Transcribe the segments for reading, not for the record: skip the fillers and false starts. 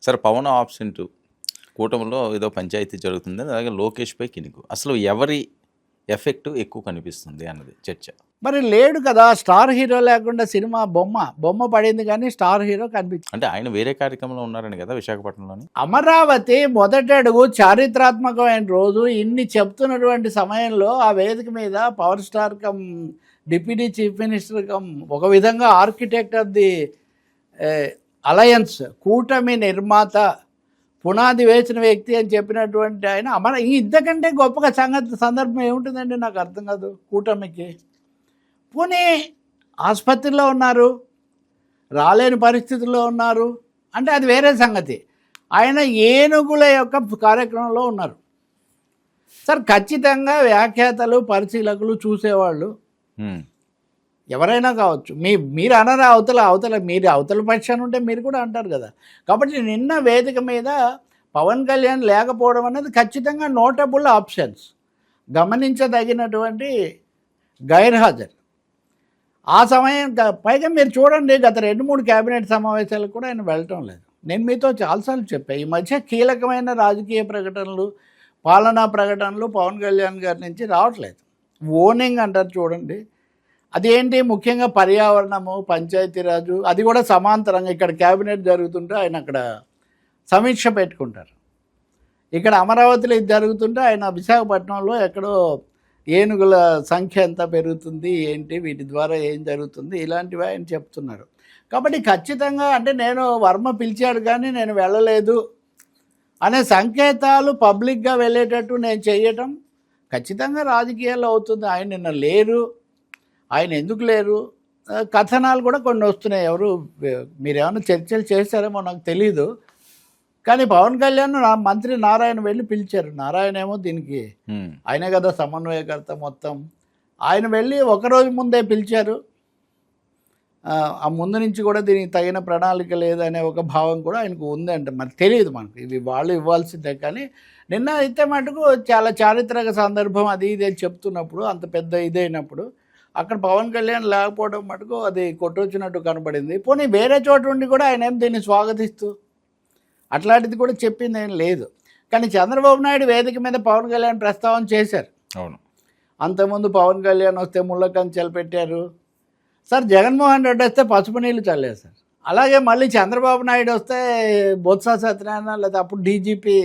సరే పవన్ ఆబ్సెంట్, కూటమిలో ఏదో పంచాయతీ జరుగుతుంది, అలాగే లోకేష్పై కినుకు. అసలు ఎవరి ఎఫెక్ట్ ఎక్కువ కనిపిస్తుంది అన్నది చర్చ. మరి లేడు కదా, స్టార్ హీరో లేకుండా సినిమా బొమ్మ పడింది కానీ స్టార్ హీరో కనిపించింది. అంటే ఆయన వేరే కార్యక్రమంలో ఉన్నారని కదా విశాఖపట్నంలోని. అమరావతి మొదటి అడుగు చారిత్రాత్మకమైన రోజు ఇన్ని చెప్తున్నటువంటి సమయంలో ఆ వేదిక మీద power star come deputy chief minister come ఒక విధంగా ఆర్కిటెక్ట్ ఆఫ్ ది అలయన్స్, కూటమి నిర్మాత, పునాది వేసిన వ్యక్తి అని చెప్పినటువంటి ఆయన ఇంతకంటే గొప్పగా సందర్భం ఏముంటుందండి? నాకు అర్థం కాదు. కూటమికి పోనీ ఆసుపత్రిలో ఉన్నారు, రాలేని పరిస్థితుల్లో ఉన్నారు అంటే అది వేరే సంగతి. ఆయన ఏనుగుల యొక్క కార్యక్రమంలో ఉన్నారు. సార్ ఖచ్చితంగా వ్యాఖ్యాతలు, పరిశీలకులు, చూసేవాళ్ళు ఎవరైనా కావచ్చు, మీరు అనరా, మీరు అవతల పక్షాన్ని ఉంటే మీరు కూడా అంటారు కదా. కాబట్టి నిన్న వేదిక మీద పవన్ కళ్యాణ్ లేకపోవడం అనేది ఖచ్చితంగా నోటబుల్ ఆప్షన్స్, గమనించదగినటువంటి గైర్హాజరు. ఆ సమయం పైగా మీరు చూడండి, గత 2-3 కేబినెట్ సమావేశాలకు కూడా ఆయన వెళ్ళటం లేదు. నేను మీతో చాలాసార్లు చెప్పాను, ఈ మధ్య కీలకమైన రాజకీయ ప్రకటనలు, పాలనా ప్రకటనలు పవన్ కళ్యాణ్ గారి నుంచి రావట్లేదు. ఓనింగ్ అంటారు చూడండి, అదేంటి? ముఖ్యంగా పర్యావరణము, పంచాయతీరాజు, అది కూడా సమాంతరంగా ఇక్కడ కేబినెట్ జరుగుతుంటే ఆయన అక్కడ సమీక్ష పెట్టుకుంటారు. ఇక్కడ అమరావతిలో ఇది జరుగుతుంటే ఆయన విశాఖపట్నంలో ఎక్కడో ఏనుగుల సంఖ్య ఎంత పెరుగుతుంది, ఏంటి, వీటి ద్వారా ఏం జరుగుతుంది, ఇలాంటివి ఆయన చెప్తున్నారు. కాబట్టి ఖచ్చితంగా అంటే నేను వర్మ పిలిచాడు కానీ నేను వెళ్ళలేదు అనే సంకేతాలు పబ్లిక్గా వెళ్ళేటట్టు నేను చేయటం ఖచ్చితంగా రాజకీయాల్లో అవుతుంది. ఆయన నిన్న లేరు, ఆయన ఎందుకు లేరు, కథనాలు కూడా కొన్ని వస్తున్నాయి. మీరేమైనా చర్చలు చేశారేమో నాకు తెలీదు, కానీ పవన్ కళ్యాణ్ మంత్రి నారాయణ వెళ్ళి పిలిచారు. నారాయణ ఏమో దీనికి ఆయనే కదా సమన్వయకర్త మొత్తం. ఆయన వెళ్ళి ఒకరోజు ముందే పిలిచారు. ఆ ముందు నుంచి కూడా దీనికి తగిన ప్రణాళిక లేదనే ఒక భావం కూడా ఆయనకు ఉందంట. మరి తెలియదు మనకు, ఇవి వాళ్ళు ఇవ్వాల్సిందే. కానీ నిన్న అయితే మటుకు చాలా చారిత్రక సందర్భం, అది ఇది అని చెప్తున్నప్పుడు, అంత పెద్ద ఇదైనప్పుడు అక్కడ పవన్ కళ్యాణ్ లేకపోవడం మటుకు అది కొట్టొచ్చినట్టు కనపడింది. పోనీ వేరే చోట ఉండి కూడా ఆయన ఏం దీన్ని స్వాగతిస్తూ అట్లాంటిది కూడా చెప్పింది ఏం లేదు. కానీ చంద్రబాబు నాయుడు వేదిక మీద పవన్ కళ్యాణ్ ప్రస్తావన చేశారు. అవును, అంతకుముందు పవన్ కళ్యాణ్ వస్తే ముళ్ళ కంచెలు పెట్టారు సార్, జగన్మోహన్ రెడ్డి వస్తే పసుపు నీళ్ళు చల్లారు సార్. అలాగే మళ్ళీ చంద్రబాబు నాయుడు వస్తే బొత్స సత్యనారాయణ లేదా అప్పుడు డీజీపీ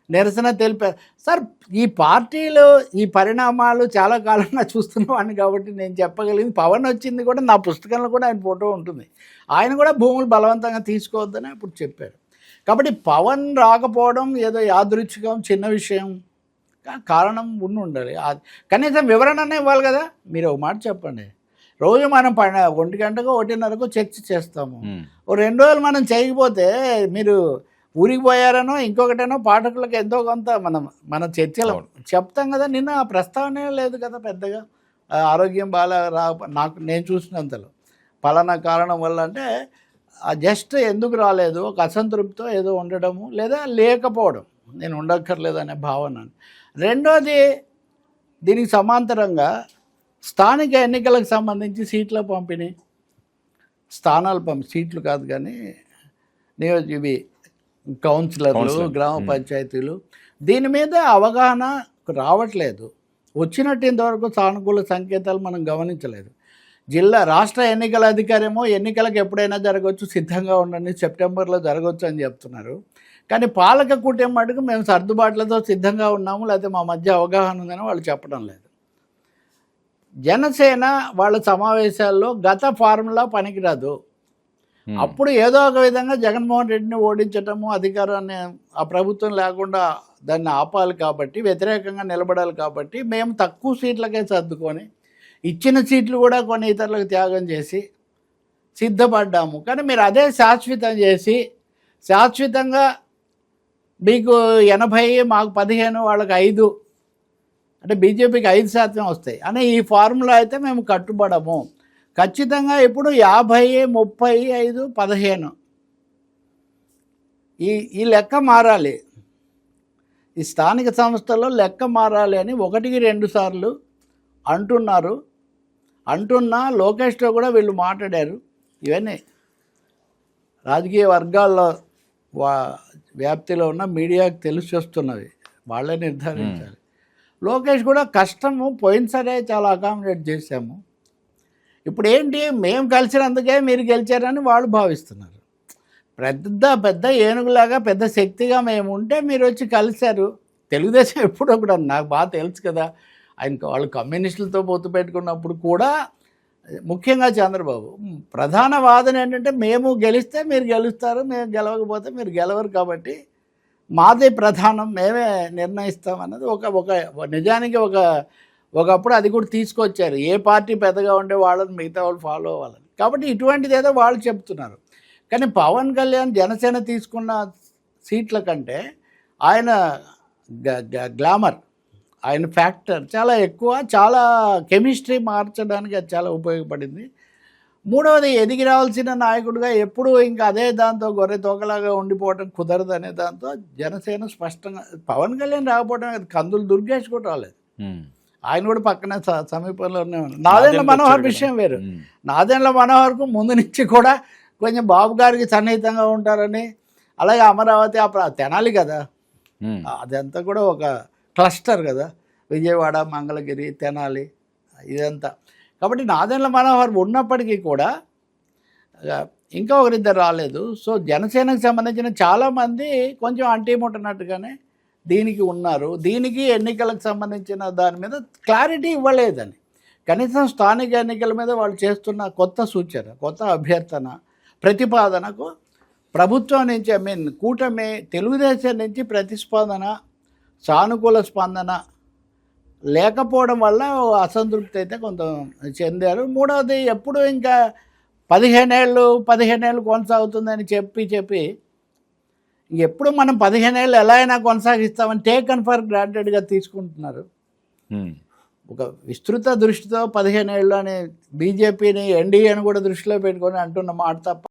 నిరసన తెలిపారు సార్. ఈ పార్టీలు, ఈ పరిణామాలు చాలా కాలంగా చూస్తున్నవాడిని కాబట్టి నేను చెప్పగలిగింది. పవన్ వచ్చింది కూడా నా పుస్తకంలో కూడా ఆయన ఫోటో ఉంటుంది. ఆయన కూడా భూములు బలవంతంగా తీసుకోవద్దని అప్పుడు చెప్పారు. కాబట్టి పవన్ రాకపోవడం ఏదో యాదృచ్ఛికం, చిన్న విషయం, కారణం ఉండాలి. కనీసం వివరణనే ఇవ్వాలి కదా. మీరు ఒక మాట చెప్పండి, రోజు మనం 1 గంటకు 1:30కు చర్చ చేస్తాము. ఓ 2 రోజులు మనం చేయకపోతే మీరు ఊరికి పోయారనో ఇంకొకటనో పాఠకులకు ఎంతో కొంత మన చర్చలు చెప్తాం కదా. నిన్న ఆ ప్రస్తావనే లేదు కదా పెద్దగా. ఆరోగ్యం నాకు నేను చూసినంతలో పలానా కారణం వల్ల అంటే జస్ట్ ఎందుకు రాలేదు, ఒక అసంతృప్తితో ఏదో ఉండడము, లేదా లేకపోవడం, నేను ఉండక్కర్లేదు అనే భావన. రెండోది, దీనికి సమాంతరంగా స్థానిక ఎన్నికలకు సంబంధించి సీట్ల పంపిణీ, సీట్లు కాదు కానీ ఇవి కౌన్సిలర్లు, గ్రామ పంచాయతీలు, దీని మీద అవగాహన రావట్లేదు. వచ్చినట్టు ఇంతవరకు సానుకూల సంకేతాలు మనం గమనించలేదు. రాష్ట్ర ఎన్నికల అధికారి ఏమో ఎన్నికలకు ఎప్పుడైనా జరగవచ్చు, సిద్ధంగా ఉండండి, సెప్టెంబర్లో జరగవచ్చు అని చెప్తున్నారు. కానీ పాలక కూటమి మటుకు మేము సర్దుబాట్లతో సిద్ధంగా ఉన్నాము, లేకపోతే మా మధ్య అవగాహన ఉందని వాళ్ళు చెప్పడం లేదు. జనసేన వాళ్ళ సమావేశాల్లో గత ఫార్ములా పనికిరాదు. అప్పుడు ఏదో ఒక విధంగా జగన్మోహన్ రెడ్డిని ఓడించటము, అధికారాన్ని ఆ ప్రభుత్వం లేకుండా దాన్ని ఆపాలి కాబట్టి, వ్యతిరేకంగా నిలబడాలి కాబట్టి మేము తక్కువ సీట్లకే సర్దుకొని ఇచ్చిన సీట్లు కూడా కొన్ని ఇతరులకు త్యాగం చేసి సిద్ధపడ్డాము. కానీ మీరు అదే శాశ్వతం చేసి, శాశ్వతంగా మీకు 80, మాకు 15, వాళ్ళకి 5, అంటే బీజేపీకి 5% వస్తాయి అనే ఈ ఫార్ములా అయితే మేము కట్టుబడము. ఖచ్చితంగా ఇప్పుడు 50, 35, 15 ఈ లెక్క మారాలి. ఈ స్థానిక సంస్థల్లో లెక్క మారాలి అని 1-2 సార్లు అంటున్నా లోకేష్తో కూడా వీళ్ళు మాట్లాడారు. ఇవన్నీ రాజకీయ వర్గాల్లో వా వ్యాప్తిలో ఉన్న మీడియాకు తెలిసి వస్తున్నవి, వాళ్ళే నిర్ధారించాలి. లోకేష్ కూడా కష్టము పోయినసరే చాలా అకామిడేట్ చేశాము, ఇప్పుడు ఏంటి మేము కలిసినందుకే మీరు గెలిచారని వాళ్ళు భావిస్తున్నారు. పెద్ద ఏనుగులాగా పెద్ద శక్తిగా మేము ఉంటే మీరు వచ్చి కలిశారు. తెలుగుదేశం ఎప్పుడో కూడా నాకు బాగా తెలుసు కదా, వాళ్ళు కమ్యూనిస్టులతో పొత్తు పెట్టుకున్నప్పుడు కూడా ముఖ్యంగా చంద్రబాబు ప్రధాన వాదన ఏంటంటే మేము గెలిస్తే మీరు గెలుస్తారు, మేము గెలవకపోతే మీరు గెలవరు, కాబట్టి మాదే ప్రధానం, మేమే నిర్ణయిస్తాం అన్నది నిజానికి ఒకప్పుడు అది కూడా తీసుకొచ్చారు. ఏ పార్టీ పెద్దగా ఉండే వాళ్ళని మిగతా వాళ్ళు ఫాలో అవ్వాలని. కాబట్టి ఇటువంటిది ఏదో వాళ్ళు చెప్తున్నారు. కానీ పవన్ కళ్యాణ్ జనసేన తీసుకున్న సీట్ల కంటే ఆయన గ్లామర్, ఆయన ఫ్యాక్టర్ చాలా ఎక్కువ, చాలా కెమిస్ట్రీ మార్చడానికి అది చాలా ఉపయోగపడింది. మూడవది, ఎదిగి రావాల్సిన నాయకుడిగా ఎప్పుడూ ఇంకా అదే దాంతో గొర్రె తోకలాగా ఉండిపోవడం కుదరదు అనే దాంతో జనసేన స్పష్టంగా పవన్ కళ్యాణ్ రాకపోవడం, అది కందులు దుర్గేష్ కూడా రాలేదు, ఆయన కూడా పక్కనే సమీపంలోనే ఉన్నారు. నాదెండ్ల మనోహర్ విషయం వేరు. నాదెండ్ల మనోహర్కు ముందు నుంచి కూడా కొంచెం బాబు గారికి సన్నిహితంగా ఉంటారని, అలాగే అమరావతి తెనాలి కదా, అదంతా కూడా ఒక క్లస్టర్ కదా, విజయవాడ, మంగళగిరి, తెనాలి ఇదంతా. కాబట్టి నాదెండ్ల మనోహర్ ఉన్నప్పటికీ కూడా ఇంకా ఒకరిద్దరు రాలేదు. సో జనసేనకు సంబంధించిన చాలామంది కొంచెం అంటీముట్టనట్టుగానే దీనికి ఉన్నారు. దీనికి ఎన్నికలకు సంబంధించిన దాని మీద క్లారిటీ ఇవ్వలేదని, కనీసం స్థానిక ఎన్నికల మీద వాళ్ళు చేస్తున్న కొత్త సూచన, కొత్త అభ్యర్థన, ప్రతిపాదనకు ప్రభుత్వం నుంచి కూటమి తెలుగుదేశం నుంచి ప్రతిస్పందన, సానుకూల స్పందన లేకపోవడం వల్ల అసంతృప్తి అయితే కొంత చెందారు. మూడవది, ఎప్పుడు ఇంకా 15 ఏళ్ళు కొనసాగుతుందని చెప్పి ఎప్పుడు మనం 15 ఏళ్ళు ఎలా అయినా కొనసాగిస్తామని టేకన్ ఫర్ గ్రాంటెడ్గా తీసుకుంటున్నారు. ఒక విస్తృత దృష్టితో 15 ఏళ్ళు అని బీజేపీని, ఎన్డీఏని కూడా దృష్టిలో పెట్టుకొని అంటున్న మాట తప్ప